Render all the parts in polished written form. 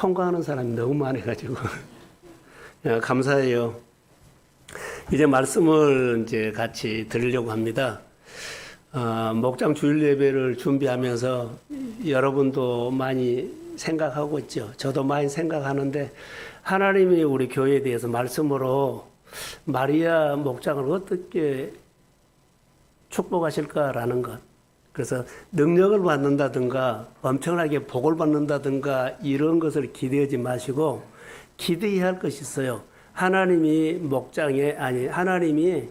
통과하는 사람이 너무 많아가지고 감사해요. 이제 말씀을 이제 같이 드리려고 합니다. 목장 주일 예배를 준비하면서 여러분도 많이 생각하고 있죠. 저도 많이 생각하는데 하나님이 우리 교회에 대해서 말씀으로 마리아 목장을 어떻게 축복하실까라는 것. 그래서 능력을 받는다든가 엄청나게 복을 받는다든가 이런 것을 기대하지 마시고 기대해야 할 것이 있어요. 하나님이 하나님이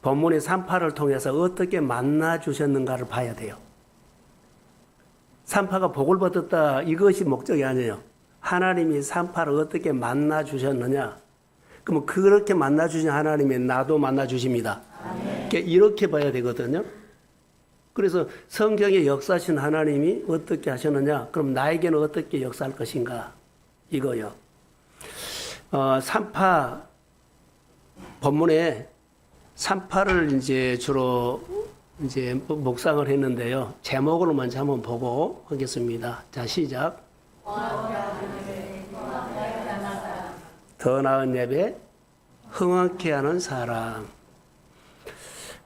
본문의 산파를 통해서 어떻게 만나 주셨는가를 봐야 돼요. 산파가 복을 받았다 이것이 목적이 아니에요. 하나님이 산파를 어떻게 만나 주셨느냐. 그러면 그렇게 만나 주신 하나님이 나도 만나 주십니다. 이렇게 봐야 되거든요. 그래서 성경에 역사하신 하나님이 어떻게 하셨느냐? 그럼 나에게는 어떻게 역사할 것인가? 이거요. 산파 본문에 산파를 이제 주로 이제 묵상을 했는데요. 제목으로 먼저 한번 보고 하겠습니다. 자, 시작. 더 나은 예배, 흥황케 하는 사람.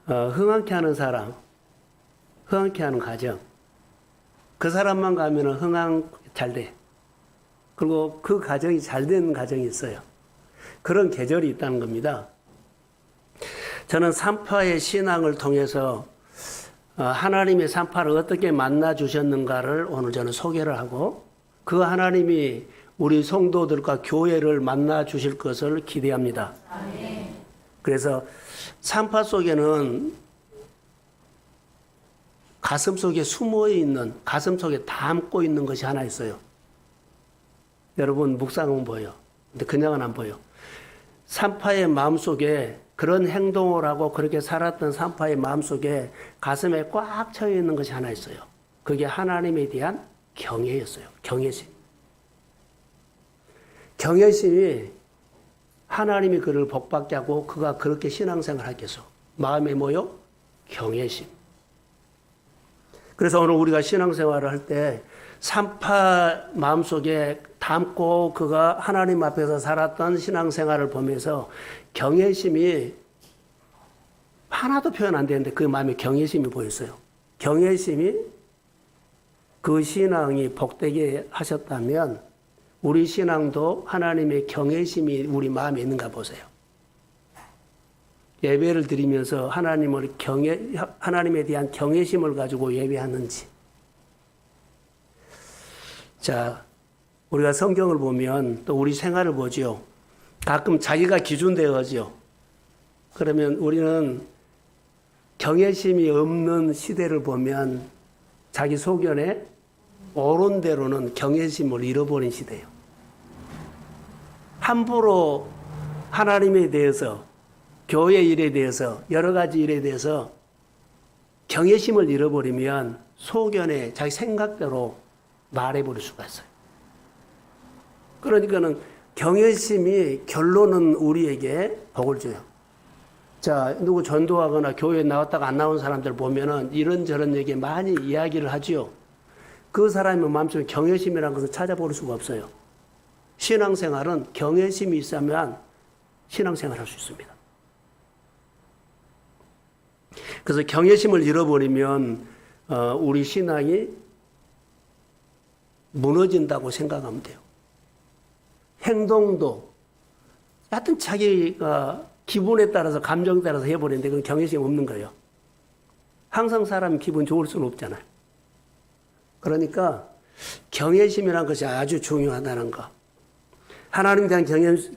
흥황케 하는 사람, 흥황케 하는 가정. 그 사람만 가면은 흥황 잘 돼. 그리고 그 가정이 잘 되는 가정이 있어요. 그런 계절이 있다는 겁니다. 저는 산파의 신앙을 통해서 하나님의 산파를 어떻게 만나 주셨는가를 오늘 저는 소개를 하고 그 하나님이 우리 성도들과 교회를 만나 주실 것을 기대합니다. 그래서 산파 속에는 가슴 속에 숨어 있는, 가슴 속에 담고 있는 것이 하나 있어요. 여러분 묵상은 보여. 근데 그냥은 안 보여. 산파의 마음속에 그런 행동을 하고 그렇게 살았던 산파의 마음속에 가슴에 꽉 차여 있는 것이 하나 있어요. 그게 하나님에 대한 경외였어요. 경외심. 경외심이 하나님이 그를 복받게 하고 그가 그렇게 신앙생활을 하게 해서 마음에 뭐요? 경외심. 그래서 오늘 우리가 신앙생활을 할 때 산파 마음속에 담고 그가 하나님 앞에서 살았던 신앙생활을 보면서 경외심이 하나도 표현 안 되는데 그 마음에 경외심이 보였어요. 경외심이 그 신앙이 복되게 하셨다면 우리 신앙도 하나님의 경외심이 우리 마음에 있는가 보세요. 예배를 드리면서 하나님에 대한 경외심을 가지고 예배하는지. 자, 우리가 성경을 보면 또 우리 생활을 보죠. 가끔 자기가 기준되어지요. 그러면 우리는 경외심이 없는 시대를 보면 자기 소견에 옳은 대로는 경외심을 잃어버린 시대예요. 함부로 하나님에 대해서, 교회 일에 대해서, 여러 가지 일에 대해서 경외심을 잃어버리면 소견에 자기 생각대로 말해버릴 수가 있어요. 그러니까는 경외심이 결론은 우리에게 복을 줘요. 자, 누구 전도하거나 교회에 나왔다가 안 나온 사람들 보면은 이런저런 얘기 많이 이야기를 하지요. 그 사람의 마음속에 경외심이라는 것을 찾아볼 수가 없어요. 신앙생활은 경외심이 있으면 신앙생활 할 수 있습니다. 그래서 경외심을 잃어버리면 우리 신앙이 무너진다고 생각하면 돼요. 행동도 하여튼 자기가 기분에 따라서 감정에 따라서 해버리는데 그건 경외심이 없는 거예요. 항상 사람이 기분 좋을 수는 없잖아요. 그러니까 경외심이라는 것이 아주 중요하다는 거. 하나님에 대한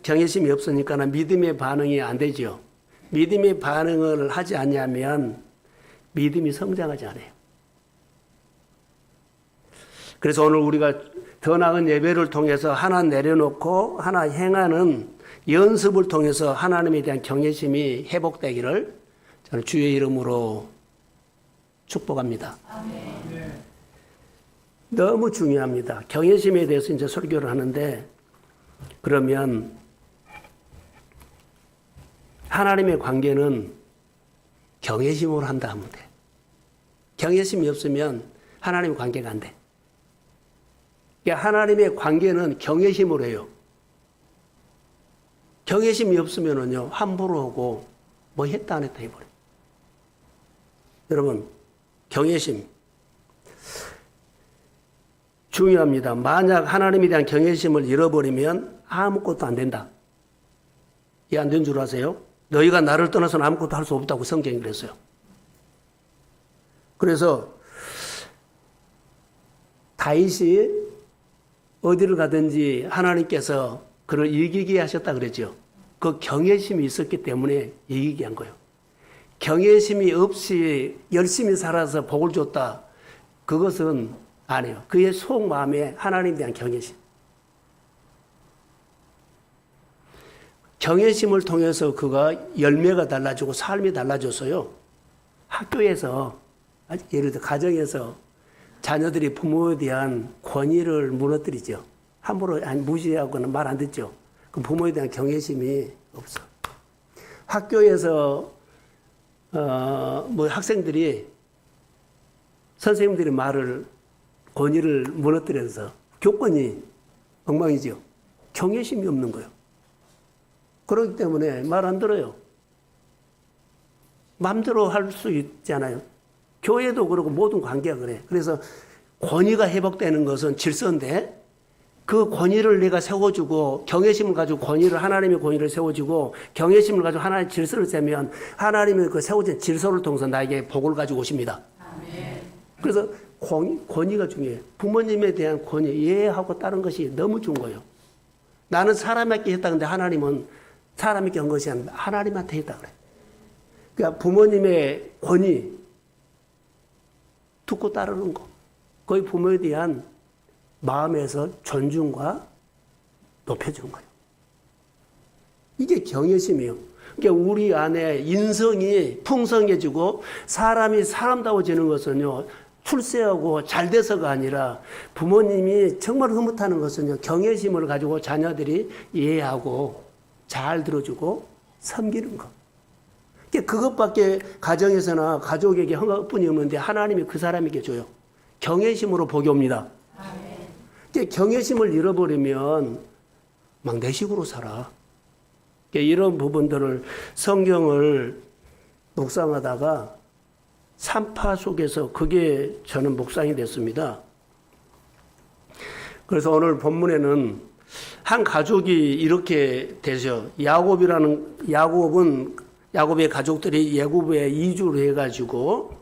경외심이 없으니까 믿음의 반응이 안 되죠. 믿음의 반응을 하지 않냐면 믿음이 성장하지 않아요. 그래서 오늘 우리가 더 나은 예배를 통해서 하나 내려놓고 하나 행하는 연습을 통해서 하나님에 대한 경외심이 회복되기를 저는 주의 이름으로 축복합니다. 아멘. 너무 중요합니다. 경외심에 대해서 이제 설교를 하는데 그러면 하나님의 관계는 경외심으로 한다 하면 돼. 경외심이 없으면 하나님의 관계가 안 돼. 하나님의 관계는 경외심으로 해요. 경외심이 없으면은요, 함부로 하고, 뭐 했다 안 했다 해버려요. 여러분, 경외심. 중요합니다. 만약 하나님에 대한 경외심을 잃어버리면 아무것도 안 된다. 이해 안 된 줄 아세요? 너희가 나를 떠나서는 아무것도 할 수 없다고 성경이 그랬어요. 그래서 다윗이 어디를 가든지 하나님께서 그를 이기게 하셨다 그랬죠. 그 경외심이 있었기 때문에 이기게 한 거예요. 경외심이 없이 열심히 살아서 복을 줬다. 그것은 아니에요. 그의 속마음에 하나님에 대한 경외심. 경외심을 통해서 그가 열매가 달라지고 삶이 달라졌어요. 학교에서, 예를 들어 가정에서 자녀들이 부모에 대한 권위를 무너뜨리죠. 함부로 무시하거나 말 안 듣죠. 그 부모에 대한 경외심이 없어. 학교에서 학생들이 선생님들의 말을 권위를 무너뜨려서 교권이 엉망이죠. 경외심이 없는 거예요. 그렇기 때문에 말 안 들어요. 마음대로 할 수 있잖아요. 교회도 그렇고 모든 관계가 그래. 그래서 권위가 회복되는 것은 질서인데 그 권위를 내가 세워주고 경외심을 가지고 하나님의 권위를 세워주고 경외심을 가지고 하나님의 질서를 세면 하나님의 그 세워진 질서를 통해서 나에게 복을 가지고 오십니다. 그래서 권위가 중요해요. 부모님에 대한 권위, 이해하고 따른 것이 너무 좋은 거예요. 나는 사람에게 했다 근데 하나님은 사람에게 한 것이 아니라 하나님한테 했다 그래. 그러니까 부모님의 권위 듣고 따르는 거. 거의 부모에 대한 마음에서 존중과 높여주는 거예요. 이게 경외심이에요. 그러니까 우리 안에 인성이 풍성해지고 사람이 사람다워지는 것은요, 출세하고 잘 돼서가 아니라 부모님이 정말 흐뭇하는 것은요, 경외심을 가지고 자녀들이 이해하고 잘 들어주고 섬기는 것. 그것밖에 가정에서나 가족에게 허가뿐이 없는데 하나님이 그 사람에게 줘요. 경외심으로 복이 옵니다. 경외심을 잃어버리면 막 내 식으로 살아. 이런 부분들을 성경을 묵상하다가 산파 속에서 그게 저는 묵상이 됐습니다. 그래서 오늘 본문에는 한 가족이 이렇게 되죠. 야곱의 가족들이 애굽에 이주를 해가지고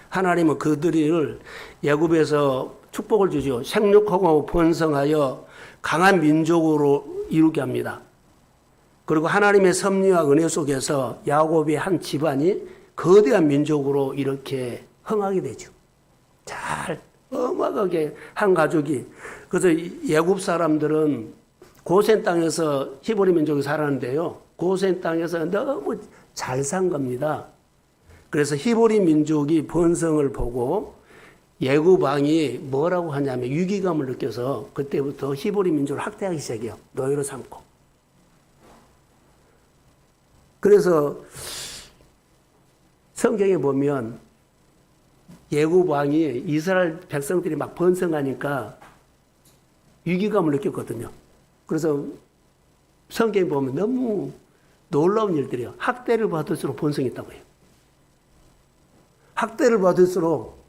하나님은 그들을 애굽에서 축복을 주죠. 생육하고 번성하여 강한 민족으로 이루게 합니다. 그리고 하나님의 섭리와 은혜 속에서 야곱의 한 집안이 거대한 민족으로 이렇게 흥하게 되죠. 잘 엄하게 한 가족이. 그래서 애굽 사람들은 고센 땅에서 히브리 민족이 살았는데요. 고센 땅에서 너무 잘 산 겁니다. 그래서 히브리 민족이 번성을 보고 애굽 왕이 뭐라고 하냐면 위기감을 느껴서 그때부터 히브리 민족을 학대하기 시작해요. 노예로 삼고. 그래서 성경에 보면 애굽 왕이 이스라엘 백성들이 막 번성하니까 위기감을 느꼈거든요. 그래서 성경에 보면 너무 놀라운 일들이에요. 학대를 받을수록 번성했다고 해요. 학대를 받을수록,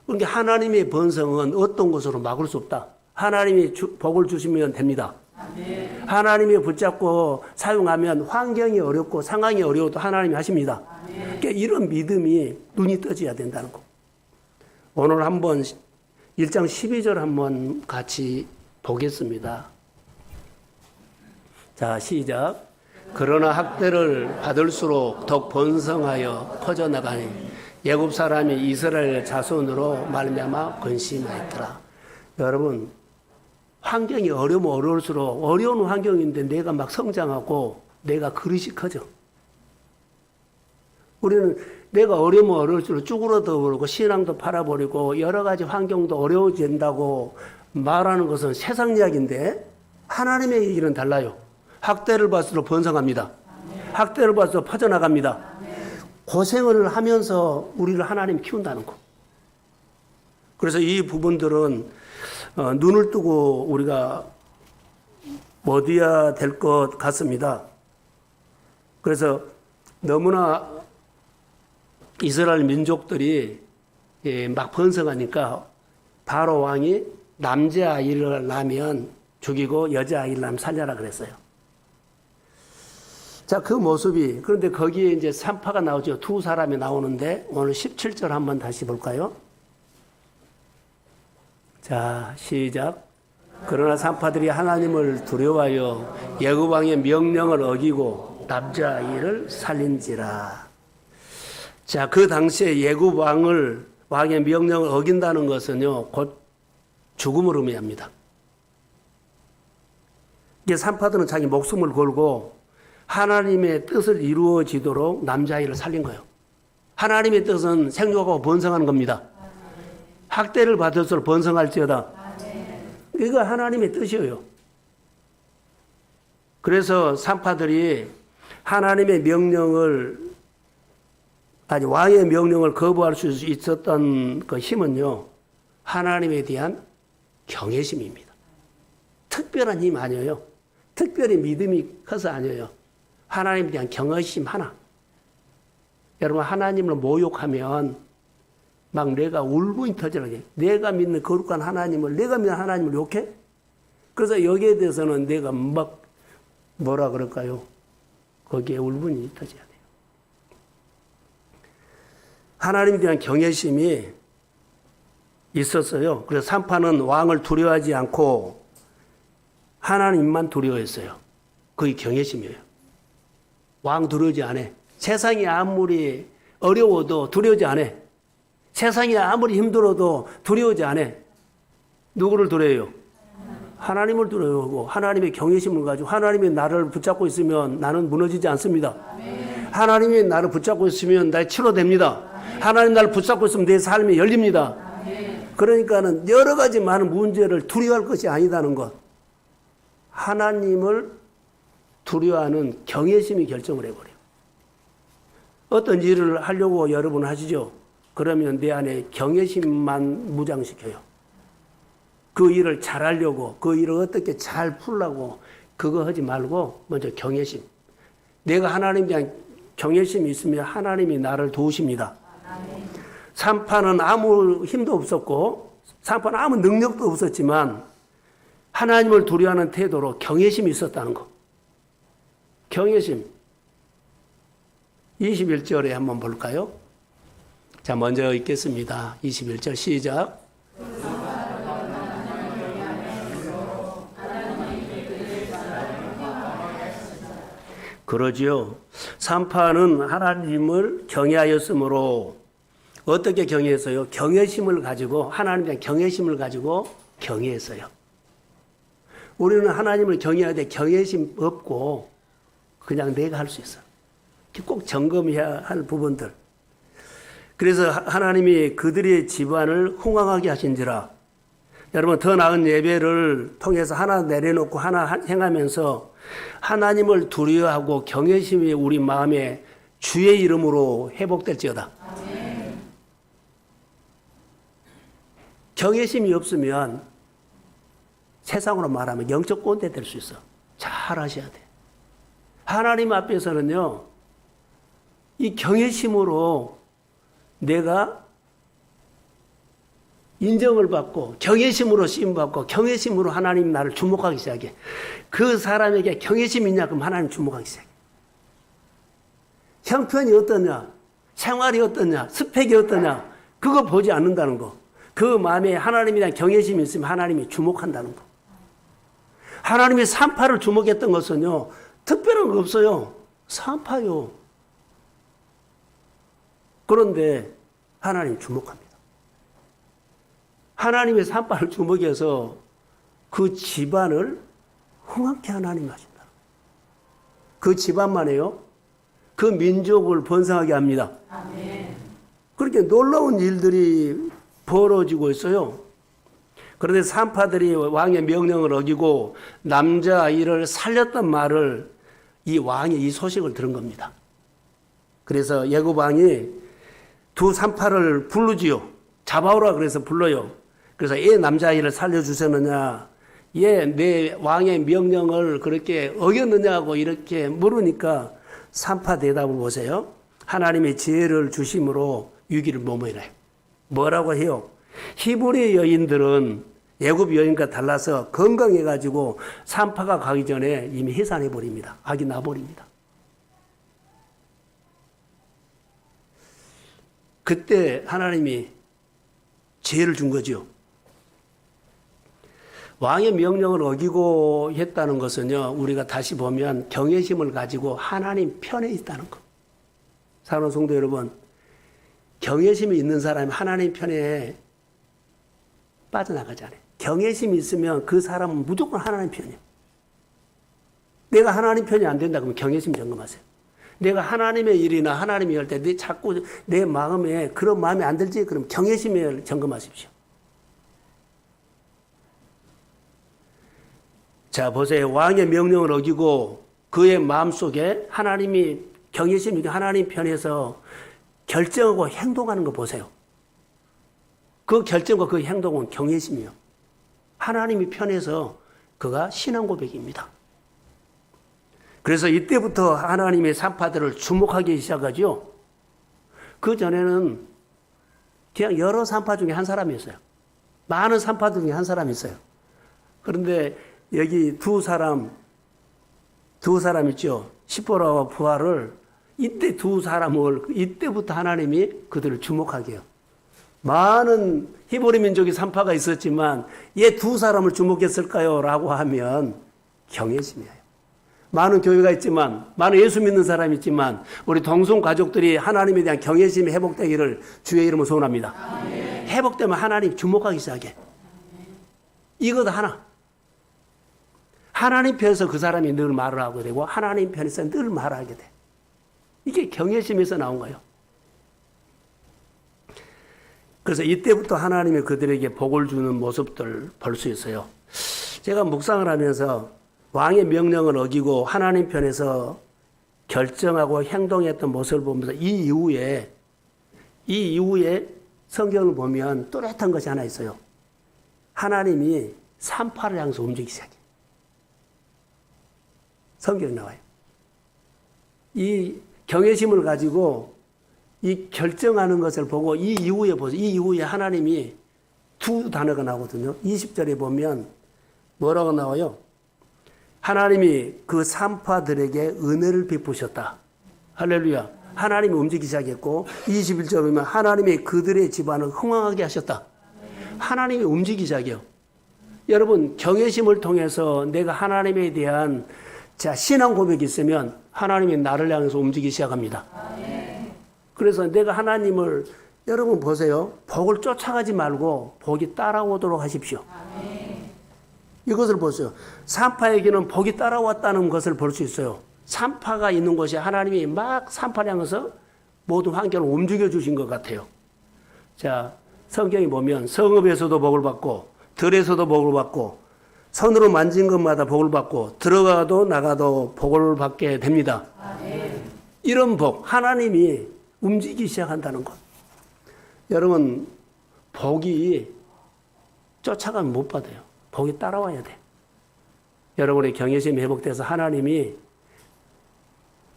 그러니까 하나님의 번성은 어떤 것으로 막을 수 없다. 하나님이 복을 주시면 됩니다. 하나님이 붙잡고 사용하면 환경이 어렵고 상황이 어려워도 하나님이 하십니다. 그러니까 이런 믿음이 눈이 떠져야 된다는 거. 오늘 한번 1장 12절 한번 같이 보겠습니다. 자, 시작. 그러나 학대를 받을수록 더욱 번성하여 퍼져나가니 애굽 사람이 이스라엘 자손으로 말미암아 근심하였더라. 여러분, 환경이 어려우면 어려울수록 어려운 환경인데 내가 막 성장하고 내가 그릇이 커져. 우리는 내가 어려우면 어려울수록 쭈그러져 버리고 신앙도 팔아버리고 여러 가지 환경도 어려워진다고 말하는 것은 세상 이야기인데 하나님의 얘기는 달라요. 학대를 받을수록 번성합니다. 학대를 받을수록 퍼져나갑니다. 고생을 하면서 우리를 하나님 키운다는 거. 그래서 이 부분들은 눈을 뜨고 우리가 얻어야 될 것 같습니다. 그래서 너무나 이스라엘 민족들이 막 번성하니까 바로 왕이 남자아이를 낳으면 죽이고 여자아이를 낳으면 살려라 그랬어요. 자, 그 모습이, 그런데 거기에 이제 산파가 나오죠. 두 사람이 나오는데 오늘 17절 한번 다시 볼까요? 자, 시작. 그러나 산파들이 하나님을 두려워하여 예굽왕의 명령을 어기고 남자아이를 살린지라. 자, 그 당시에 예굽왕의 명령을 어긴다는 것은요, 곧 죽음을 의미합니다. 이게 산파들은 자기 목숨을 걸고 하나님의 뜻을 이루어지도록 남자아이를 살린 거예요. 하나님의 뜻은 생육하고 번성하는 겁니다. 학대를 받을수록 번성할지어다. 이거 하나님의 뜻이에요. 그래서 산파들이 하나님의 명령을, 아니 왕의 명령을 거부할 수 있었던 그 힘은요, 하나님에 대한 경외심입니다. 특별한 힘 아니에요. 특별히 믿음이 커서 아니에요. 하나님에 대한 경외심 하나. 여러분, 하나님을 모욕하면 막 내가 울분이 터지게, 내가 믿는 거룩한 하나님을, 내가 믿는 하나님을 욕해? 그래서 여기에 대해서는 내가 막 뭐라 그럴까요? 거기에 울분이 터져야 돼요. 하나님에 대한 경외심이 있었어요. 그래서 산파는 왕을 두려워하지 않고 하나님만 두려워했어요. 그게 경외심이에요. 왕 두려워하지 않아. 세상이 아무리 어려워도 두려워하지 않아. 세상이 아무리 힘들어도 두려워하지 않아. 누구를 두려워해요? 하나님을 두려워하고 하나님의 경외심을 가지고 하나님이 나를 붙잡고 있으면 나는 무너지지 않습니다. 하나님이 나를 붙잡고 있으면 나의 치료됩니다. 하나님 나를 붙잡고 있으면 내 삶이 열립니다. 그러니까는 여러 가지 많은 문제를 두려워할 것이 아니다는 것. 하나님을 두려워하는 경외심이 결정을 해버려요. 어떤 일을 하려고 여러분 하시죠? 그러면 내 안에 경외심만 무장시켜요. 그 일을 잘하려고, 그 일을 어떻게 잘 풀려고 그거 하지 말고 먼저 경외심. 내가 하나님에 대한 경외심이 있으면 하나님이 나를 도우십니다. 산파는 아무 힘도 없었고 산파는 아무 능력도 없었지만 하나님을 두려워하는 태도로 경외심이 있었다는 거. 경외심. 21절에 한번 볼까요? 자, 먼저 읽겠습니다. 21절 시작. 그러지요. 산파는 하나님을 경외하였으므로 어떻게 경외했어요? 경외심을 가지고 하나님에 대한 경외심을 가지고 경외했어요. 우리는 하나님을 경외해야 돼. 경외심 없고 그냥 내가 할 수 있어. 꼭 점검해야 할 부분들. 그래서 하나님이 그들의 집안을 흥왕하게 하신지라. 여러분, 더 나은 예배를 통해서 하나 내려놓고 하나 행하면서 하나님을 두려워하고 경외심이 우리 마음에 주의 이름으로 회복될지어다. 아멘. 경외심이 없으면 세상으로 말하면 영적 꼰대 될 수 있어. 잘 하셔야 돼. 하나님 앞에서는요, 이 경외심으로 내가 인정을 받고 경외심으로 쓰임받고 경외심으로 하나님 나를 주목하기 시작해. 그 사람에게 경외심이 있냐? 그럼 하나님 주목하기 시작해. 형편이 어떠냐? 생활이 어떠냐? 스펙이 어떠냐? 그거 보지 않는다는 거. 그 마음에 하나님에 대한 경외심이 있으면 하나님이 주목한다는 거. 하나님이 산파를 주목했던 것은요, 특별한 거 없어요. 산파요. 그런데 하나님 주목합니다. 하나님의 산파를 주목해서 그 집안을 흥왕케 하나님 하신다. 그 집안만에요. 그 민족을 번성하게 합니다. 아멘. 그렇게 놀라운 일들이 벌어지고 있어요. 그런데 산파들이 왕의 명령을 어기고 남자아이를 살렸던 말을 이 왕이 이 소식을 들은 겁니다. 그래서 예굽 왕이 두 산파를 부르지요. 잡아오라 그래서 불러요. 그래서 애 남자아이를 살려주셨느냐, 얘 내 왕의 명령을 그렇게 어겼느냐고 이렇게 물으니까 산파 대답을 보세요. 하나님의 지혜를 주심으로 위기를 모면해요. 뭐라고 해요? 히브리 여인들은 애굽 여인과 달라서 건강해가지고 산파가 가기 전에 이미 해산해버립니다. 아기 나버립니다. 그때 하나님이 지혜를 준 거죠. 왕의 명령을 어기고 했다는 것은요, 우리가 다시 보면 경외심을 가지고 하나님 편에 있다는 것. 사랑하는 성도 여러분, 경외심이 있는 사람이 하나님 편에 빠져나가지 않아요. 경외심이 있으면 그 사람은 무조건 하나님 편이에요. 내가 하나님 편이 안 된다 그러면 경외심 점검하세요. 내가 하나님의 일이나 하나님이 할 때 자꾸 내 마음에 그런 마음이 안 들지? 그럼 경외심을 점검하십시오. 자, 보세요. 왕의 명령을 어기고 그의 마음속에 하나님이 경외심이 하나님 편에서 결정하고 행동하는 거 보세요. 그 결정과 그 행동은 경외심이요. 하나님이 편에서 그가 신앙 고백입니다. 그래서 이때부터 하나님의 산파들을 주목하기 시작하죠. 그 전에는 그냥 여러 산파 중에 한 사람이었어요. 많은 산파 중에 한 사람이 있어요. 그런데 여기 두 사람 있죠. 시보라와 부하를 이때 두 사람을 이때부터 하나님이 그들을 주목하게 해요. 많은 히브리 민족의 산파가 있었지만 얘 두 사람을 주목했을까요? 라고 하면 경외심이에요. 많은 교회가 있지만 많은 예수 믿는 사람이 있지만 우리 동성 가족들이 하나님에 대한 경외심이 회복되기를 주의 이름으로 소원합니다. 아멘. 회복되면 하나님 주목하기 시작해. 이것도 하나. 하나님 편에서 그 사람이 늘 말을 하게 되고 하나님 편에서 늘 말하게 돼. 이게 경외심에서 나온 거예요. 그래서 이때부터 하나님이 그들에게 복을 주는 모습들 볼 수 있어요. 제가 묵상을 하면서 왕의 명령을 어기고 하나님 편에서 결정하고 행동했던 모습을 보면서 이 이후에 성경을 보면 또렷한 것이 하나 있어요. 하나님이 산파를 향해서 움직이기 시작해요. 성경에 나와요. 이 경외심을 가지고 이 결정하는 것을 보고 이 이후에 하나님이 두 단어가 나오거든요. 20절에 보면 뭐라고 나와요? 하나님이 그 산파들에게 은혜를 베푸셨다. 할렐루야. 하나님이 움직이기 시작했고 21절에 보면 하나님이 그들의 집안을 흥왕하게 하셨다. 하나님이 움직이기 시작해요. 여러분 경외심을 통해서 내가 하나님에 대한 신앙 고백이 있으면 하나님이 나를 향해서 움직이기 시작합니다. 그래서 내가 하나님을 여러분 보세요. 복을 쫓아가지 말고 복이 따라오도록 하십시오. 이것을 보세요. 산파에게는 복이 따라왔다는 것을 볼 수 있어요. 산파가 있는 곳에 하나님이 막 산파를 향해서 모든 환경을 움직여 주신 것 같아요. 자, 성경에 보면 성읍에서도 복을 받고 들에서도 복을 받고 손으로 만진 것마다 복을 받고 들어가도 나가도 복을 받게 됩니다. 이런 복, 하나님이 움직이기 시작한다는 것. 여러분, 복이 쫓아가면 못 받아요. 복이 따라와야 돼. 여러분의 경외심이 회복돼서 하나님이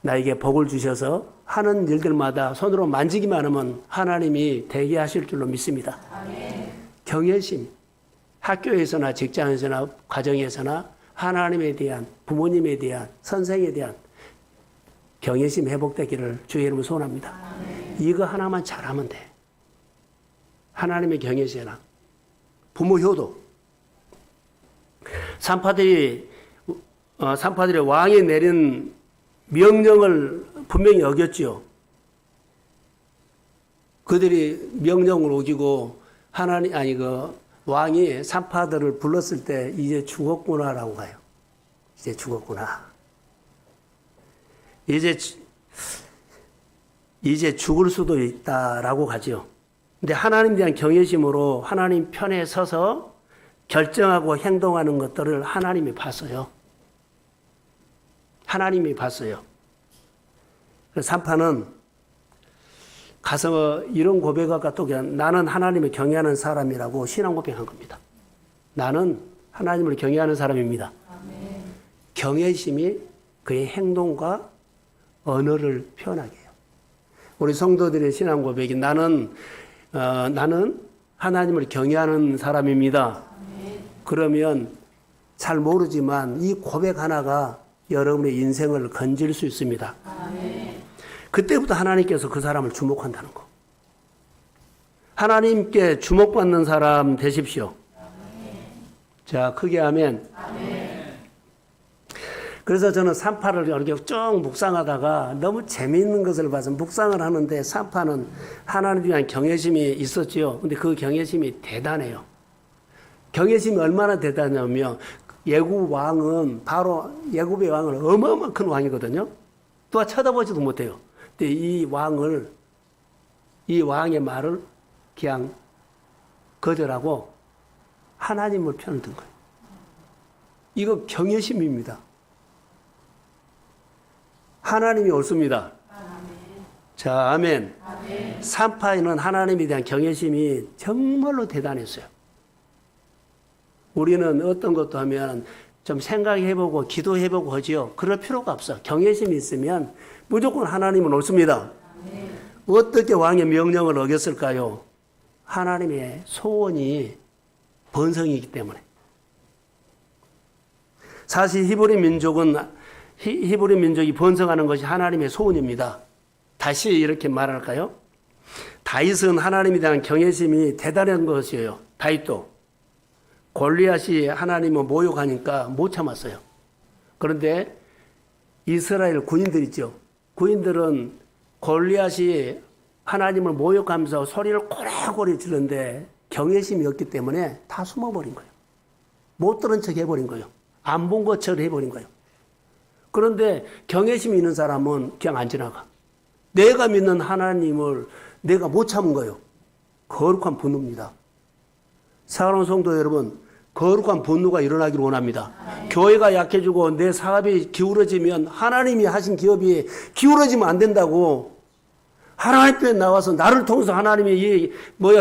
나에게 복을 주셔서 하는 일들마다 손으로 만지기만 하면 하나님이 되게 하실 줄로 믿습니다. 아멘. 경외심, 학교에서나 직장에서나 가정에서나 하나님에 대한, 부모님에 대한, 선생에 대한 경외심 회복되기를 주의 이름으로 소원합니다. 아멘. 이거 하나만 잘하면 돼. 하나님의 경외심이나 부모 효도. 산파들이 왕이 내린 명령을 분명히 어겼죠. 그들이 명령을 어기고 왕이 산파들을 불렀을 때 이제 죽었구나라고 가요. 이제 죽었구나. 이제 죽을 수도 있다라고 가죠. 근데 하나님에 대한 경외심으로 하나님 편에 서서 결정하고 행동하는 것들을 하나님이 봤어요. 하나님이 봤어요. 산파는 가서 이런 고백할까 또 그냥 나는 하나님을 경외하는 사람이라고 신앙 고백한 겁니다. 나는 하나님을 경외하는 사람입니다. 아멘. 경외심이 그의 행동과 언어를 표현하게 해요. 우리 성도들의 신앙 고백이 나는 하나님을 경외하는 사람입니다. 아멘. 그러면 잘 모르지만 이 고백 하나가 여러분의 인생을 건질 수 있습니다. 아멘. 그때부터 하나님께서 그 사람을 주목한다는 거. 하나님께 주목받는 사람 되십시오. 아멘. 자, 크게 아멘. 아멘. 그래서 저는 산파를 이렇게 쭉 묵상하다가 너무 재미있는 것을 봐서 묵상을 하는데 산파는 하나님에 대한 경외심이 있었지요. 근데 그 경외심이 대단해요. 경외심이 얼마나 대단하냐면 예굽 왕은 바로 예굽의 왕은 어마어마한 큰 왕이거든요. 누가 쳐다보지도 못해요. 근데 이 왕의 말을 그냥 거절하고 하나님을 편을 든 거예요. 이거 경외심입니다. 하나님이 옳습니다. 아멘. 자, 아멘. 아멘. 산파에는 하나님에 대한 경외심이 정말로 대단했어요. 우리는 어떤 것도 하면 좀 생각해보고 기도해보고 하지요. 그럴 필요가 없어. 경외심이 있으면 무조건 하나님은 옳습니다. 아멘. 어떻게 왕의 명령을 어겼을까요? 하나님의 소원이 번성이기 때문에. 사실 히브리 민족이 번성하는 것이 하나님의 소원입니다. 다시 이렇게 말할까요? 다윗은 하나님에 대한 경외심이 대단한 것이에요. 다윗도 골리앗이 하나님을 모욕하니까 못 참았어요. 그런데 이스라엘 군인들 있죠. 군인들은 골리앗이 하나님을 모욕하면서 소리를 고래고래 지르는데 경외심이 없기 때문에 다 숨어버린 거예요. 못 들은 척 해버린 거예요. 안 본 것처럼 해버린 거예요. 그런데 경외심이 있는 사람은 그냥 안 지나가. 내가 믿는 하나님을 내가 못 참은 거예요. 거룩한 분노입니다. 사랑하는 성도 여러분, 거룩한 분노가 일어나기를 원합니다. 아멘. 교회가 약해지고 내 사업이 기울어지면 하나님이 하신 기업이 기울어지면 안 된다고. 하나님 앞에 나와서 나를 통해서 하나님이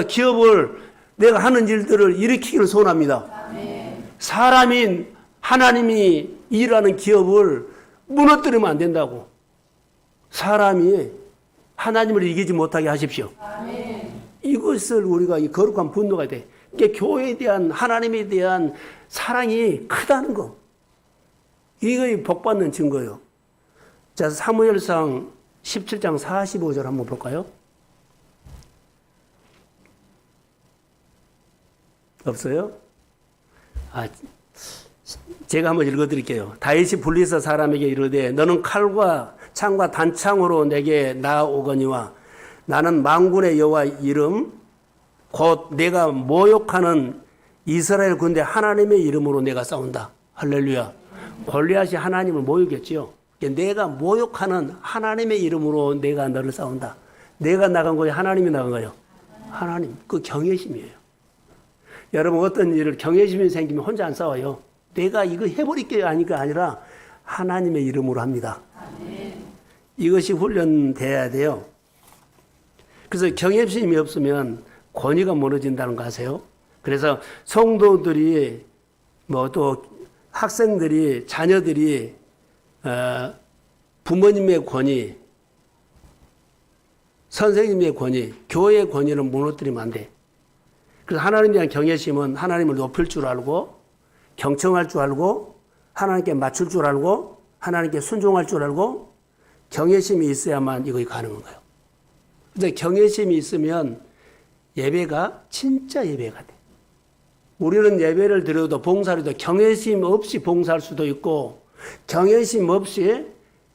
기업을 내가 하는 일들을 일으키기를 소원합니다. 아멘. 사람이 하나님이 일하는 기업을 무너뜨리면 안 된다고. 사람이 하나님을 이기지 못하게 하십시오. 아멘. 이것을 우리가 이 거룩한 분노가 돼. 그러니까 교회에 대한 하나님에 대한 사랑이 크다는 거. 이거 복받는 증거예요. 자, 사무엘상 17장 45절 한번 볼까요? 없어요? 제가 한번 읽어드릴게요. 다윗이 블리스 사람에게 이르되 너는 칼과 창과 단창으로 내게 나아오거니와 나는 만군의 여호와 이름 곧 내가 모욕하는 이스라엘 군대 하나님의 이름으로 내가 싸운다. 할렐루야. 골리앗이 하나님을 모욕했지요. 내가 모욕하는 하나님의 이름으로 내가 너를 싸운다. 내가 나간 거예요? 하나님이 나간 거예요? 하나님. 그 경외심이에요. 여러분 어떤 일을 경외심이 생기면 혼자 안 싸워요. 내가 이거 해버릴게요 하니까 아니라 하나님의 이름으로 합니다. 이것이 훈련돼야 돼요. 그래서 경외심이 없으면 권위가 무너진다는 거 아세요? 그래서 성도들이 또 학생들이 자녀들이 부모님의 권위, 선생님의 권위, 교회의 권위를 무너뜨리면 안 돼. 그래서 하나님에 대한 경외심은 하나님을 높일 줄 알고 경청할 줄 알고 하나님께 맞출 줄 알고 하나님께 순종할 줄 알고 경외심이 있어야만 이것이 가능한 거예요. 근데 경외심이 있으면 예배가 진짜 예배가 돼. 우리는 예배를 드려도 봉사를 해도 경외심 없이 봉사할 수도 있고 경외심 없이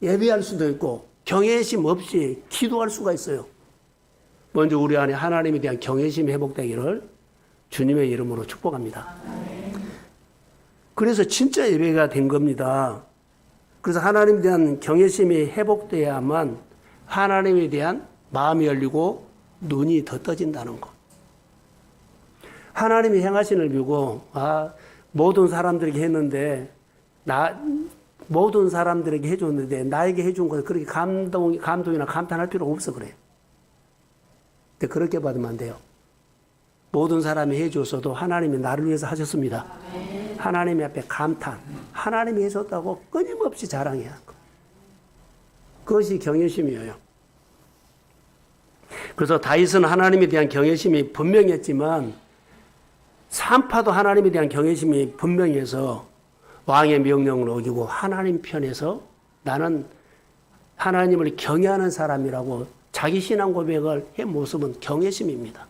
예배할 수도 있고 경외심 없이 기도할 수가 있어요. 먼저 우리 안에 하나님에 대한 경외심이 회복되기를 주님의 이름으로 축복합니다. 그래서 진짜 예배가 된 겁니다. 그래서 하나님에 대한 경외심이 회복돼야만 하나님에 대한 마음이 열리고 눈이 더 떠진다는 거. 하나님이 행하신 일 보고 모든 사람들에게 했는데 모든 사람들에게 해줬는데 나에게 해준 거 그렇게 감동이나 감탄할 필요가 없어 그래요. 근데 그렇게 받으면 안 돼요. 모든 사람이 해줬어도 하나님이 나를 위해서 하셨습니다. 하나님 앞에 감탄. 하나님이 해줬다고 끊임없이 자랑해야 하고. 그것이 경외심이에요. 그래서 다윗은 하나님에 대한 경외심이 분명했지만 산파도 하나님에 대한 경외심이 분명해서 왕의 명령을 어기고 하나님 편에서 나는 하나님을 경외하는 사람이라고 자기 신앙 고백을 한 모습은 경외심입니다.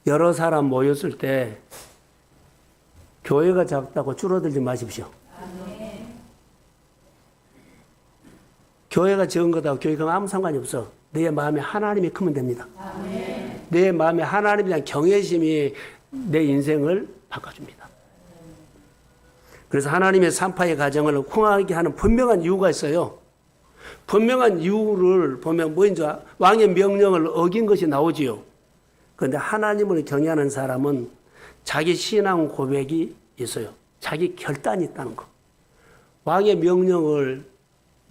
여러 사람 모였을 때 교회가 작다고 줄어들지 마십시오. 교회가 적은 것하고 교회가 아무 상관이 없어. 내 마음에 하나님이 크면 됩니다. 내 마음에 하나님에 대한 경외심이 내 인생을 바꿔줍니다. 그래서 하나님의 산파의 가정을 흥하게 하는 분명한 이유가 있어요. 분명한 이유를 보면 뭐인지 왕의 명령을 어긴 것이 나오지요. 그런데 하나님을 경외하는 사람은 자기 신앙 고백이 있어요. 자기 결단이 있다는 거. 왕의 명령을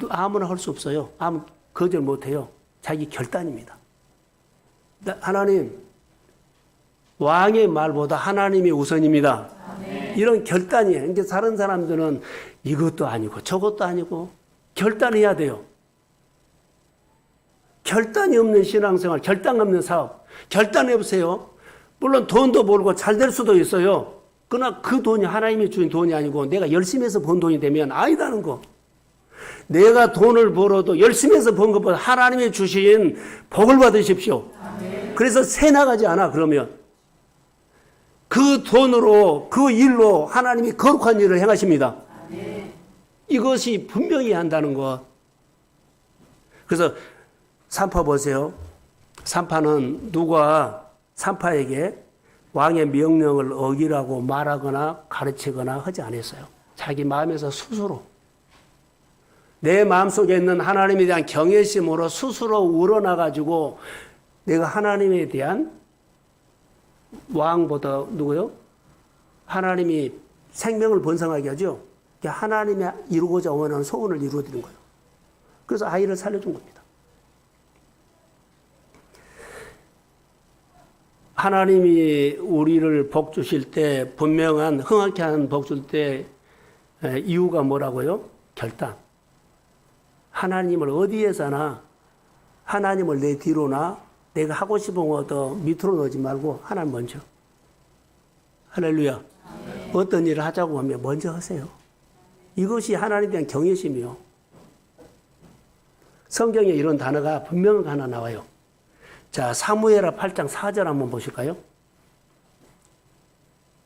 아무나 할 수 없어요. 아무 거절 못해요. 자기 결단입니다. 하나님, 왕의 말보다 하나님이 우선입니다. 이런 결단이에요. 그러니까 다른 사람들은 이것도 아니고 저것도 아니고 결단해야 돼요. 결단이 없는 신앙생활, 결단 없는 사업, 결단해 보세요. 물론 돈도 벌고 잘 될 수도 있어요. 그러나 그 돈이 하나님이 주신 돈이 아니고 내가 열심히 해서 번 돈이 되면 아니다는 거. 내가 돈을 벌어도 열심히 해서 번 것보다 하나님이 주신 복을 받으십시오. 그래서 새 나가지 않아. 그러면 그 돈으로 그 일로 하나님이 거룩한 일을 행하십니다. 이것이 분명히 한다는 것. 그래서 산파 보세요. 산파는 누가 산파에게 왕의 명령을 어기라고 말하거나 가르치거나 하지 않았어요. 자기 마음에서 스스로 내 마음속에 있는 하나님에 대한 경외심으로 스스로 우러나가지고 내가 하나님에 대한 왕보다 누구요? 하나님이 생명을 번성하게 하죠. 하나님이 이루고자 원하는 소원을 이루어드린 거예요. 그래서 아이를 살려준 겁니다. 하나님이 우리를 복 주실 때 분명한 흥하게 하는 복 줄 때 이유가 뭐라고요? 결단. 하나님을 어디에서나 하나님을 내 뒤로나 내가 하고 싶은 것도 밑으로 넣지 말고 하나님 먼저. 할렐루야. 어떤 일을 하자고 하면 먼저 하세요. 이것이 하나님에 대한 경외심이요. 성경에 이런 단어가 분명 하나 나와요. 자, 사무엘하 8장 4절 한번 보실까요?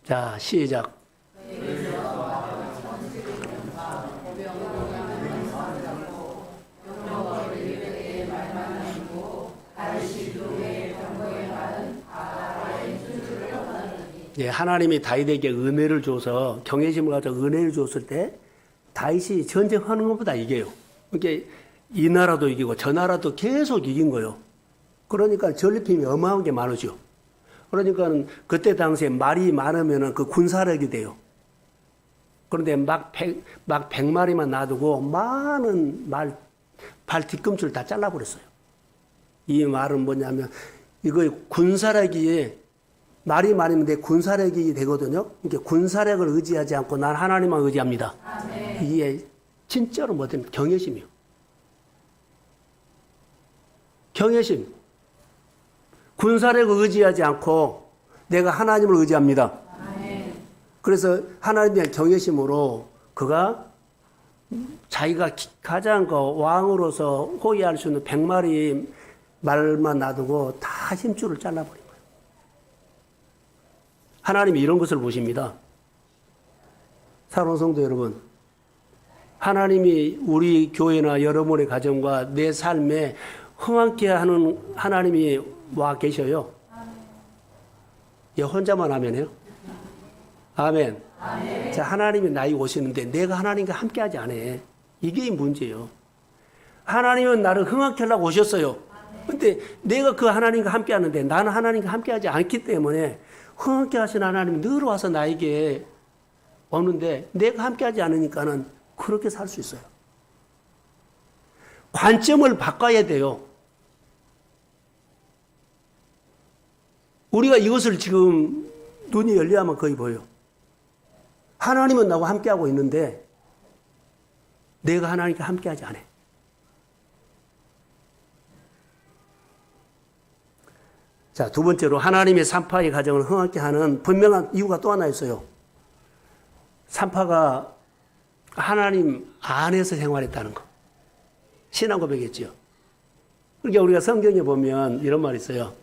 자, 시작. 예, 하나님이 다윗에게 은혜를 줘서 경외심을 가지고 은혜를 줬을 때 다윗이 전쟁하는 것보다 이겨요. 그러니까 이 나라도 이기고 저 나라도 계속 이긴 거예요. 그러니까 전리품이 어마어마하게 많으죠. 그러니까 그때 당시에 말이 많으면 그 군사력이 돼요. 그런데 막 100마리만 놔두고 많은 발 뒤꿈치를 다 잘라버렸어요. 이 말은 뭐냐면 이거 군사력이 말이 많으면 내 군사력이 되거든요. 그러니까 군사력을 의지하지 않고 난 하나님만 의지합니다. 이게 진짜로 뭐든 경외심이요. 경외심. 군사력을 의지하지 않고 내가 하나님을 의지합니다. 그래서 하나님에 대한 경외심으로 그가 자기가 가장 그 왕으로서 호위할 수 있는 100마리 말만 놔두고 다 힘줄을 잘라버린 거예요. 하나님이 이런 것을 보십니다. 사랑하는 성도 여러분, 하나님이 우리 교회나 여러분의 가정과 내 삶에 흥하게 하는 하나님이 와 계셔요. 얘 혼자만 하면요. 아멘. 아멘. 자, 하나님이 나에게 오시는데 내가 하나님과 함께하지 않아. 이게 문제예요. 하나님은 나를 흥하게 하려고 오셨어요. 근데 내가 그 하나님과 함께하는데 나는 하나님과 함께하지 않기 때문에 흥하게 하신 하나님이 늘 와서 나에게 오는데 내가 함께하지 않으니까는 그렇게 살 수 있어요. 관점을 바꿔야 돼요. 우리가 이것을 지금 눈이 열려야만 거의 보여요. 하나님은 나와 함께하고 있는데 내가 하나님과 함께하지 않아. 자, 두 번째로 하나님의 산파의 가정을 흥하게 하는 분명한 이유가 또 하나 있어요. 산파가 하나님 안에서 생활했다는 거. 신앙 고백했죠. 그러니까 우리가 성경에 보면 이런 말이 있어요.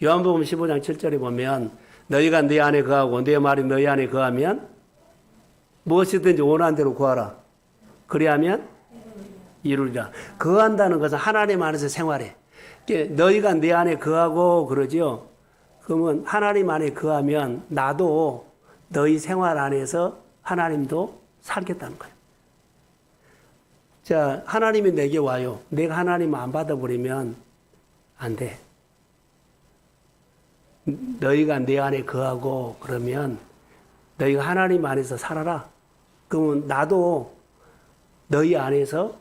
요한복음 15장 7절에 보면 너희가 내 안에 거하고 내 말이 너희 안에 거하면 무엇이든지 원하는 대로 구하라. 그리하면 이루리라. 거한다는 것은 하나님 안에서 생활해. 너희가 내 안에 거하고 그러죠. 그러면 하나님 안에 거하면 나도 너희 생활 안에서 하나님도 살겠다는 거예요. 자, 하나님이 내게 와요. 내가 하나님 안 받아버리면 안 돼. 너희가 내 안에 거하고 그러면 너희가 하나님 안에서 살아라. 그러면 나도 너희 안에서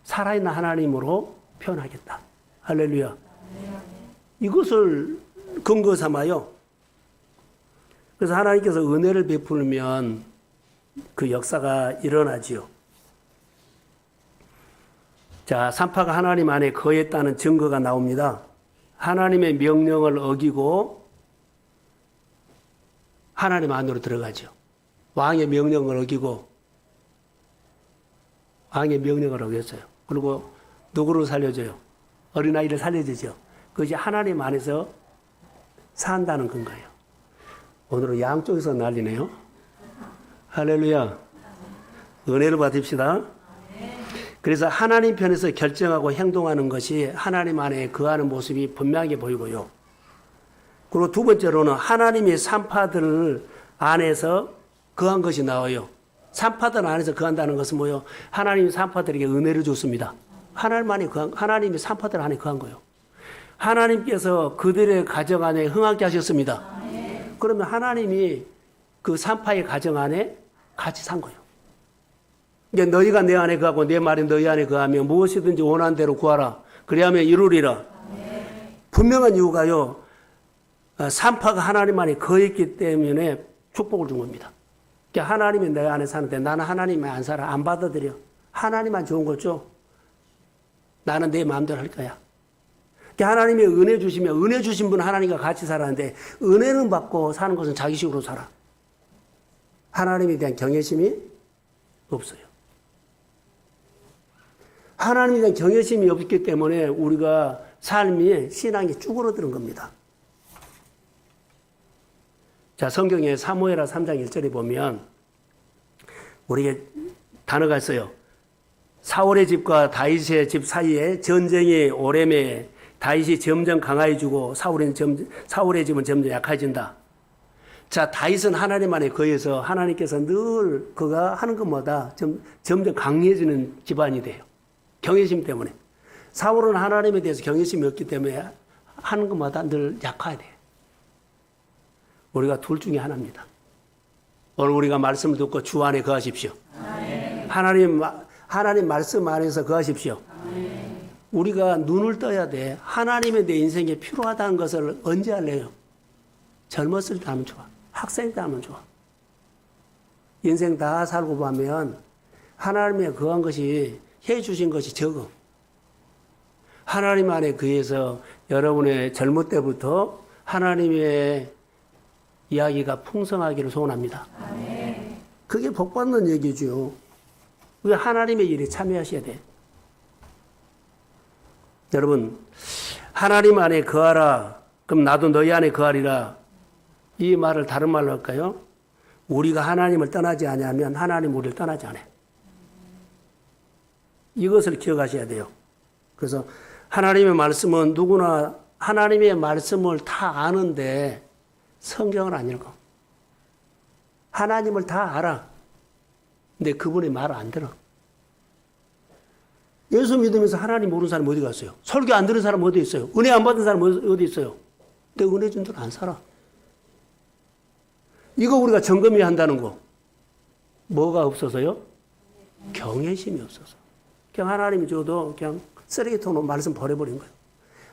살아있는 하나님으로 표현하겠다. 할렐루야. 이것을 근거 삼아요. 그래서 하나님께서 은혜를 베풀면 그 역사가 일어나지요. 자, 산파가 하나님 안에 거했다는 증거가 나옵니다. 하나님의 명령을 어기고 하나님 안으로 들어가죠. 왕의 명령을 어기고 왕의 명령을 어겼어요. 그리고 누구를 살려줘요? 어린아이를 살려주죠. 그것이 하나님 안에서 산다는 건가요. 오늘은 양쪽에서 난리네요. 할렐루야. 은혜를 받읍시다. 그래서 하나님 편에서 결정하고 행동하는 것이 하나님 안에 거하는 모습이 분명하게 보이고요. 그리고 두 번째로는 하나님의 산파들 안에서 거한 것이 나와요. 산파들 안에서 거한다는 것은 뭐예요? 하나님이 산파들에게 은혜를 줬습니다. 하나님이 산파들 안에 거한 거예요. 하나님께서 그들의 가정 안에 흥하게 하셨습니다. 그러면 하나님이 그 산파의 가정 안에 같이 산 거예요. 이제 너희가 내 안에 거하고 내 말이 너희 안에 거하면 무엇이든지 원하는 대로 구하라. 그리하면 이루리라. 분명한 이유가요. 산파가 하나님 안에 거했기 때문에 축복을 준 겁니다. 그러니까 하나님이 내 안에 사는데 나는 하나님이 안 살아. 안 받아들여. 하나님만 좋은 거죠. 나는 내 마음대로 할 거야. 그러니까 하나님이 은혜 주시면 은혜 주신 분은 하나님과 같이 살았는데 은혜는 받고 사는 것은 자기식으로 살아. 하나님에 대한 경외심이 없어요. 하나님에 대한 경외심이 없기 때문에 우리가 삶이 신앙이 쭈그러드는 겁니다. 자, 성경에 사무엘하 3장 1절에 보면 우리에게 단어가 있어요. 사울의 집과 다윗의 집 사이에 전쟁이 오래매 다윗이 점점 강해지고 사울의 집은 점점 약해진다. 자, 다윗은 하나님 안에 거해서 하나님께서 늘 그가 하는 것마다 점점 강해지는 집안이 돼요. 경외심 때문에. 사울은 하나님에 대해서 경외심이 없기 때문에 하는 것마다 늘 약해야 돼. 우리가 둘 중에 하나입니다. 오늘 우리가 말씀을 듣고 주 안에 거하십시오. 하나님 말씀 안에서 거하십시오. 우리가 눈을 떠야 돼. 하나님의 내 인생에 필요하다는 것을 언제 할래요? 젊었을 때 하면 좋아. 학생 때 하면 좋아. 인생 다 살고 보면 하나님의 거한 것이 해주신 것이 적어. 하나님 안에 거해서 여러분의 젊을 때부터 하나님의 이야기가 풍성하기를 소원합니다. 그게 복받는 얘기죠. 우리 하나님의 일에 참여하셔야 돼. 여러분, 하나님 안에 거하라. 그럼 나도 너희 안에 거하리라. 이 말을 다른 말로 할까요? 우리가 하나님을 떠나지 않으면 하나님 우리를 떠나지 않아요. 이것을 기억하셔야 돼요. 그래서 하나님의 말씀은 누구나 하나님의 말씀을 다 아는데 성경을 안 읽어. 하나님을 다 알아. 근데 그분의 말을 안 들어. 예수 믿으면서 하나님 모르는 사람 어디 갔어요? 설교 안 들은 사람 어디 있어요? 은혜 안 받은 사람 어디 있어요? 근데 은혜 준 줄 안 살아. 이거 우리가 점검해야 한다는 거. 뭐가 없어서요? 경외심이 없어서. 그냥 하나님이 줘도 그냥 쓰레기통으로 말씀 버려버린 거예요.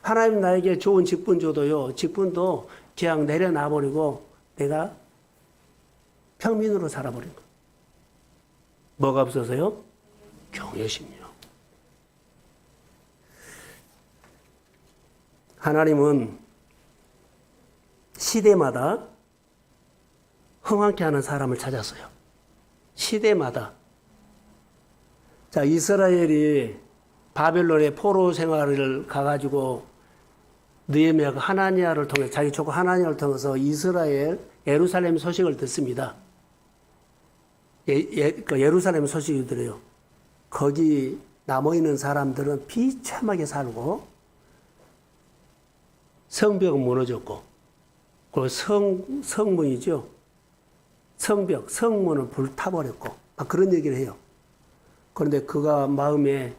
하나님 나에게 좋은 직분 줘도요, 직분도 그냥 내려놔버리고 내가 평민으로 살아버린 거예요. 뭐가 없어서요? 경외심이요. 하나님은 시대마다 흥황케 하는 사람을 찾았어요. 시대마다. 자, 이스라엘이 바벨론의 포로 생활을 가가지고 느헤미야가 하나니아를 통해 자기 조카 하나니아를 통해서 이스라엘 예루살렘 소식을 듣습니다. 예루살렘 소식을 들어요. 거기 남아 있는 사람들은 비참하게 살고 성벽은 무너졌고 그리고 성문이죠. 성벽, 성문은 불타버렸고 막 그런 얘기를 해요. 그런데 그가 마음에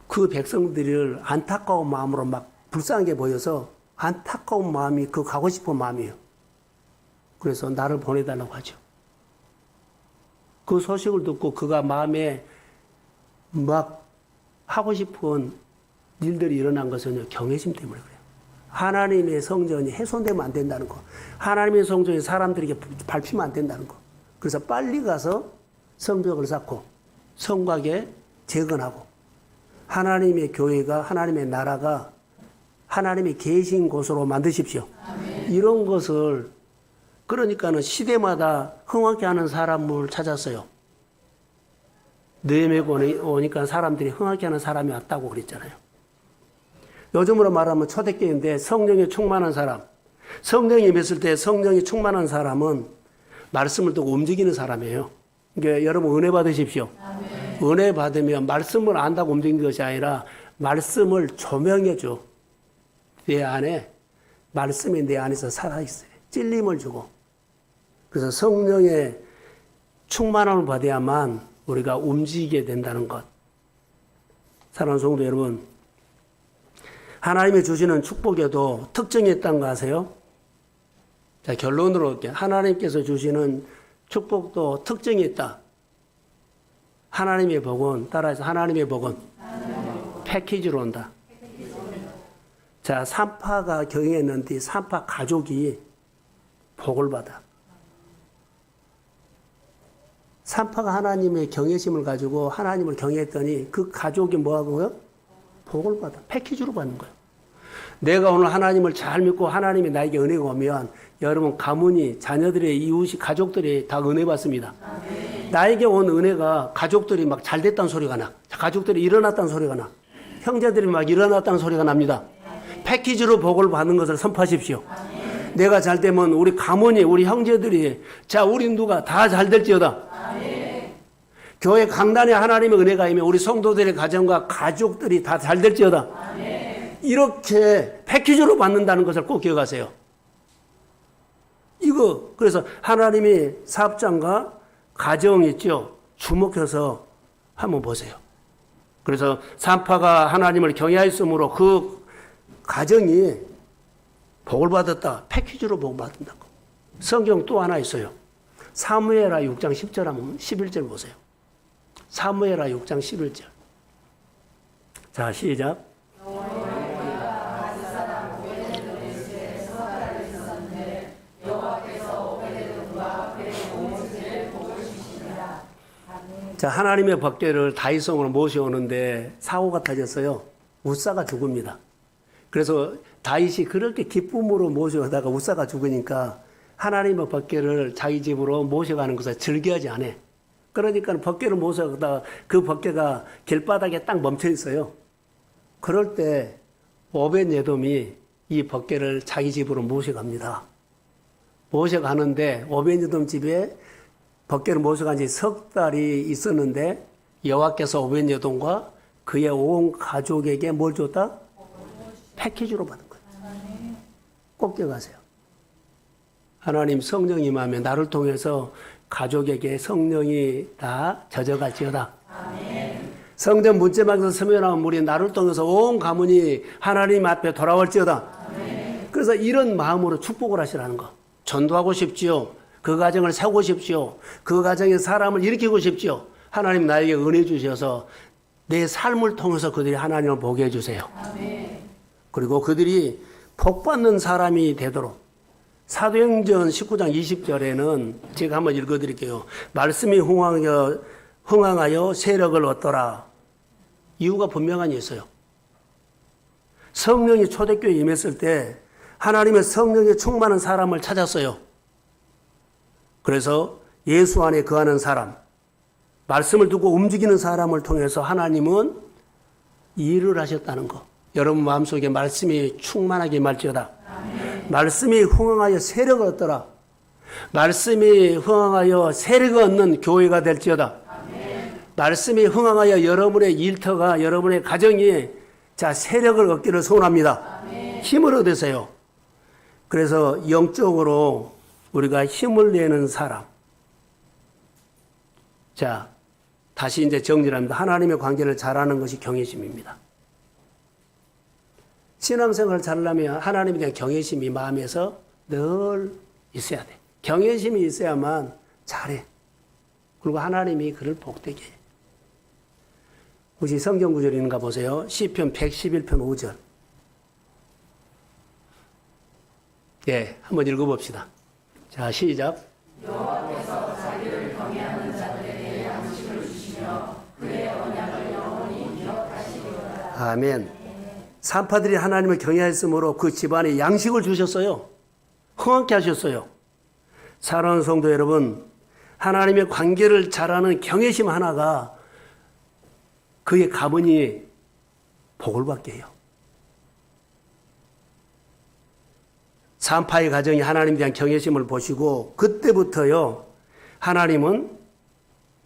그 백성들을 안타까운 마음으로 막 불쌍하게 보여서 안타까운 마음이 그 가고 싶은 마음이에요. 그래서 나를 보내달라고 하죠. 그 소식을 듣고 그가 마음에 막 하고 싶은 일들이 일어난 것은 경외심 때문에 그래요. 하나님의 성전이 훼손되면 안 된다는 거. 하나님의 성전이 사람들에게 밟히면 안 된다는 거. 그래서 빨리 가서 성벽을 쌓고 성곽에 재건하고 하나님의 교회가 하나님의 나라가 하나님이 계신 곳으로 만드십시오. 아멘. 이런 것을 그러니까는 시대마다 흥황케 하는 사람을 찾았어요. 느헤미야가 오니까 사람들이 흥황케 하는 사람이 왔다고 그랬잖아요. 요즘으로 말하면 초대교회인데 성령이 충만한 사람. 성령이 임했을 때 성령이 충만한 사람은 말씀을 듣고 움직이는 사람이에요. 그러니까 여러분 은혜 받으십시오. 아멘. 은혜 받으면 말씀을 안다고 움직이는 것이 아니라 말씀을 조명해 줘. 내 안에 말씀이 내 안에서 살아있어요. 찔림을 주고. 그래서 성령의 충만함을 받아야만 우리가 움직이게 된다는 것. 사랑하는 성도 여러분, 하나님이 주시는 축복에도 특징이 있다는 거 아세요? 자, 결론으로 올게요. 하나님께서 주시는 축복도 특징이 있다. 하나님의 복은, 따라해서 하나님의 복은 패키지로 온다. 자, 산파가 경영했는데 산파 가족이 복을 받아. 산파가 하나님의 경외심을 가지고 하나님을 경외했더니 그 가족이 뭐하고요? 복을 받아. 패키지로 받는 거예요. 내가 오늘 하나님을 잘 믿고 하나님이 나에게 은혜가 오면 여러분 가문이 자녀들의 이웃이 가족들이 다 은혜 받습니다. 아멘. 나에게 온 은혜가 가족들이 막 잘 됐다는 소리가 나. 가족들이 일어났다는 소리가 나. 형제들이 막 일어났다는 소리가 납니다. 아멘. 패키지로 복을 받는 것을 선포하십시오. 아멘. 내가 잘 되면 우리 가문이 우리 형제들이 자 우리 누가 다 잘 될지어다. 아멘. 교회 강단에 하나님의 은혜가 임해 우리 성도들의 가정과 가족들이 다 잘 될지어다. 아멘. 이렇게 패키지로 받는다는 것을 꼭 기억하세요. 이거 그래서 하나님이 사업장과 가정 있죠. 주목해서 한번 보세요. 그래서 산파가 하나님을 경외하였으므로 그 가정이 복을 받았다. 패키지로 복을 받는다고. 성경 또 하나 있어요. 사무엘하 6장 10절 한번 11절 보세요. 사무엘하 6장 11절. 자, 시작. 자, 하나님의 법궤를 다윗성으로 모셔오는데 사고가 터졌어요. 우사가 죽습니다. 그래서 다윗이 그렇게 기쁨으로 모셔오다가 우사가 죽으니까 하나님의 법궤를 자기 집으로 모셔가는 것을 즐겨하지 않아. 그러니까 법궤를 모셔가다가 그 법궤가 길바닥에 딱 멈춰 있어요. 그럴 때 오벳예돔이 이 법궤를 자기 집으로 모셔갑니다. 모셔가는데 오벳예돔 집에 법궤를 모셔간 지 석 달이 있었는데 여호와께서 오벳예돔과 그의 온 가족에게 뭘 줬다? 패키지로 받은 거예요. 꼭 기억하세요. 하나님 성령이 임하면 나를 통해서 가족에게 성령이 다 젖어갈지어다. 아멘. 성전 문제방에서 스며나온 물이 나를 통해서 온 가문이 하나님 앞에 돌아올지어다. 아멘. 그래서 이런 마음으로 축복을 하시라는 거. 전도하고 싶지요. 그 가정을 세우고 싶지요. 그 가정에 사람을 일으키고 싶지요. 하나님 나에게 은혜 주셔서 내 삶을 통해서 그들이 하나님을 보게 해주세요. 그리고 그들이 복받는 사람이 되도록 사도행전 19장 20절에는 제가 한번 읽어드릴게요. 말씀이 흥황하여 세력을 얻더라. 이유가 분명하니 있어요. 성령이 초대교회에 임했을 때 하나님의 성령에 충만한 사람을 찾았어요. 그래서 예수 안에 거하는 사람, 말씀을 두고 움직이는 사람을 통해서 하나님은 일을 하셨다는 거. 여러분 마음속에 말씀이 충만하게 말지어다. 말씀이 흥황하여 세력을 얻더라. 말씀이 흥황하여 세력을 얻는 교회가 될지어다. 말씀이 흥황하여 여러분의 일터가, 여러분의 가정이 세력을 얻기를 소원합니다. 힘을 얻으세요. 그래서 영적으로 우리가 힘을 내는 사람. 다시 이제 정리합니다. 하나님의 관계를 잘하는 것이 경외심입니다. 신앙생활을 잘하려면 하나님에 대한 경외심이 마음에서 늘 있어야 돼. 경외심이 있어야만 잘해. 그리고 하나님이 그를 복되게 해. 혹시 성경 구절 있는가 보세요. 시편 111편 5절. 한번 읽어봅시다. 자, 시작. 여호와께서 자기를 경외하는 자들에게 양식을 주시며 그의 언약을 영원히 기억하시리로다. 아멘. 산파들이 하나님을 경외했으므로 그 집안에 양식을 주셨어요. 흥황케 하셨어요. 사랑하는 성도 여러분, 하나님의 관계를 잘하는 경외심 하나가 그의 가문이 복을 받게 해요. 산파의 가정이 하나님에 대한 경외심을 보시고 그때부터요, 하나님은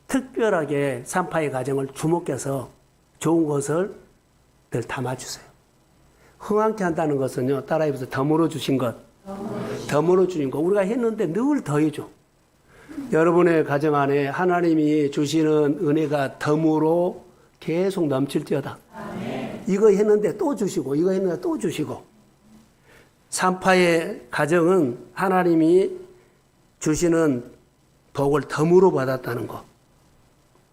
특별하게 산파의 가정을 주목해서 좋은 것을 늘 담아주세요. 흥황케 한다는 것은요, 따라해보세요. 덤으로 주신 것. 덤으로 주신 것. 우리가 했는데 늘 더해줘. 여러분의 가정 안에 하나님이 주시는 은혜가 덤으로 계속 넘칠지어다. 이거 했는데 또 주시고, 이거 했는데 또 주시고. 산파의 가정은 하나님이 주시는 복을 덤으로 받았다는 것.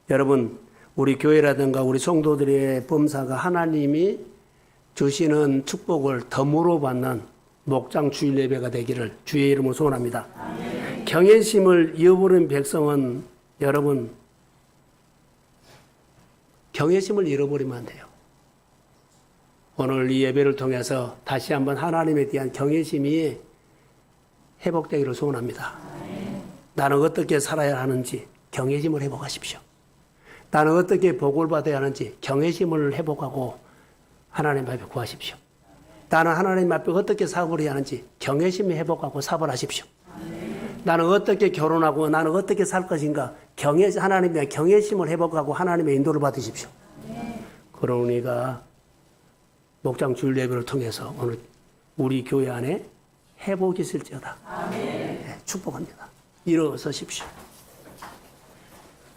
여러분, 우리 교회라든가 우리 성도들의 범사가 하나님이 주시는 축복을 덤으로 받는 목장 주일 예배가 되기를 주의 이름으로 소원합니다. 경외심을 잃어버린 백성은 여러분, 경외심을 잃어버리면 안 돼요. 오늘 이 예배를 통해서 다시 한번 하나님에 대한 경외심이 회복되기를 소원합니다. 나는 어떻게 살아야 하는지 경외심을 회복하십시오. 나는 어떻게 복을 받아야 하는지 경외심을 회복하고 하나님 앞에 구하십시오. 나는 하나님 앞에 어떻게 사업을 해야 하는지 경외심을 회복하고 사업을 하십시오. 나는 어떻게 결혼하고 나는 어떻게 살 것인가 하나님에 대한 경외심을 회복하고 하나님의 인도를 받으십시오. 그런 우리가 목장 주일 예배를 통해서 오늘 우리 교회 안에 회복이 있을지어다. 축복합니다. 일어서십시오.